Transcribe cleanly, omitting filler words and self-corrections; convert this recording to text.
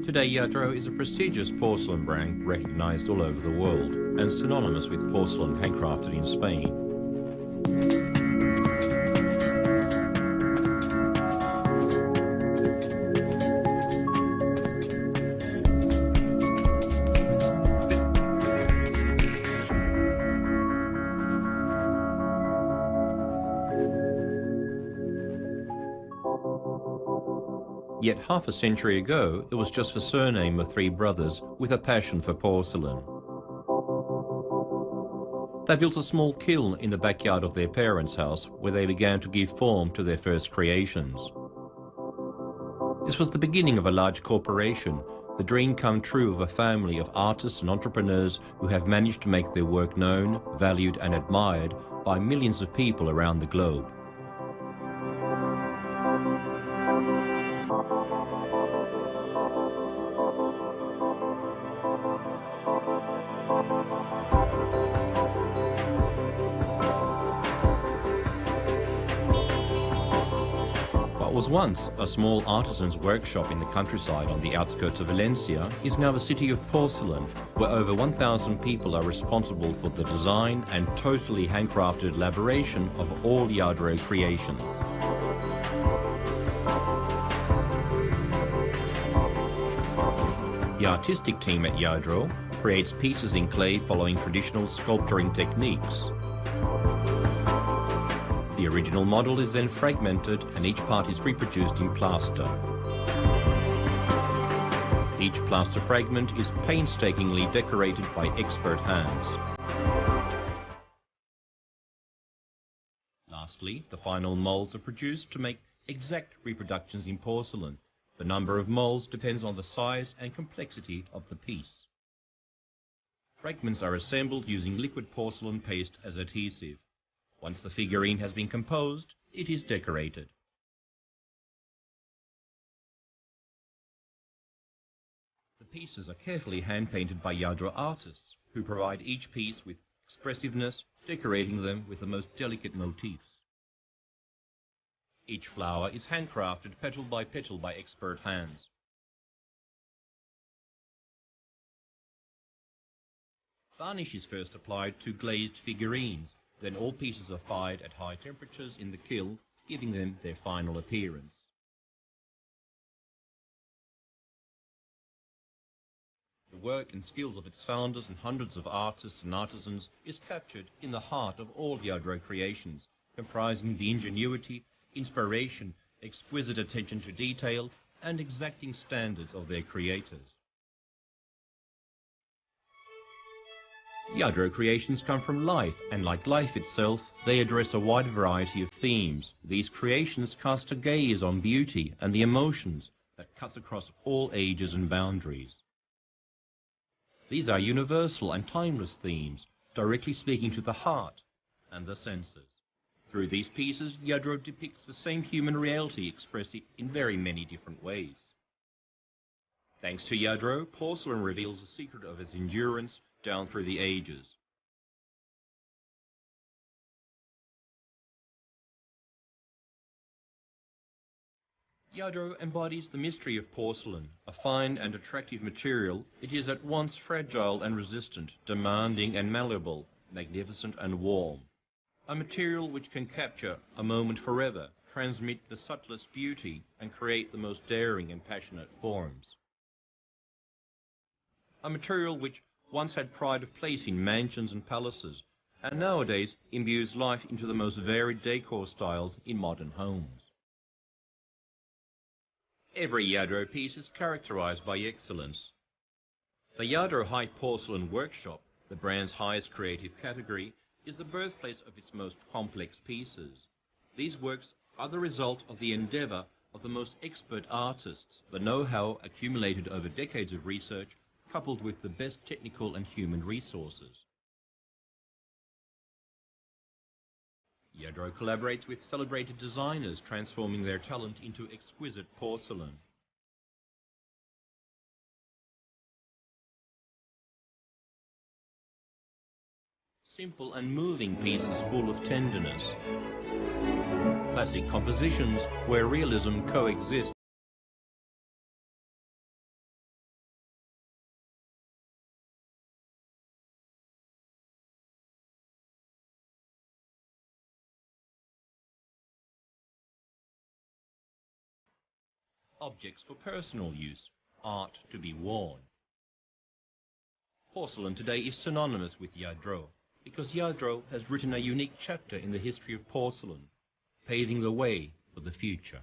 Today, Lladro is a prestigious porcelain brand recognized all over the world and synonymous with porcelain handcrafted in Spain. Yet half a century ago, it was just the surname of three brothers with a passion for porcelain. They built a small kiln in the backyard of their parents' house where they began to give form to their first creations. This was the beginning of a large corporation, the dream come true of a family of artists and entrepreneurs who have managed to make their work known, valued and admired by millions of people around the globe. What was once a small artisan's workshop in the countryside on the outskirts of Valencia is now the city of porcelain, where over 1,000 people are responsible for the design and totally handcrafted elaboration of all Lladro creations. The artistic team at Lladro creates pieces in clay following traditional sculpturing techniques. The original model is then fragmented and each part is reproduced in plaster. Each plaster fragment is painstakingly decorated by expert hands. Lastly, the final molds are produced to make exact reproductions in porcelain. The number of molds depends on the size and complexity of the piece. Fragments are assembled using liquid porcelain paste as adhesive. Once the figurine has been composed, it is decorated. The pieces are carefully hand-painted by Lladro artists, who provide each piece with expressiveness, decorating them with the most delicate motifs. Each flower is handcrafted petal by expert hands. Varnish is first applied to glazed figurines. Then all pieces are fired at high temperatures in the kiln, giving them their final appearance. The work and skills of its founders and hundreds of artists and artisans is captured in the heart of all Lladro creations, comprising the ingenuity, inspiration, exquisite attention to detail, and exacting standards of their creators. Lladro creations come from life, and like life itself, they address a wide variety of themes. These creations cast a gaze on beauty and the emotions that cuts across all ages and boundaries. These are universal and timeless themes, directly speaking to the heart and the senses. Through these pieces, Lladro depicts the same human reality expressed in very many different ways. Thanks to Lladro, porcelain reveals the secret of its endurance down through the ages. Lladro embodies the mystery of porcelain, a fine and attractive material. It is at once fragile and resistant, demanding and malleable, magnificent and warm. A material which can capture a moment forever, transmit the subtlest beauty, and create the most daring and passionate forms. A material which once had pride of place in mansions and palaces, and nowadays imbues life into the most varied decor styles in modern homes. Every Lladro piece is characterized by excellence. The Lladro High Porcelain Workshop, the brand's highest creative category, is the birthplace of its most complex pieces. These works are the result of the endeavor of the most expert artists, the know-how accumulated over decades of research, coupled with the best technical and human resources. Lladro collaborates with celebrated designers, transforming their talent into exquisite porcelain. Simple and moving pieces full of tenderness. Classic compositions where realism coexists. Objects for personal use, art to be worn. Porcelain today is synonymous with Lladro, because Lladro has written a unique chapter in the history of porcelain, paving the way for the future.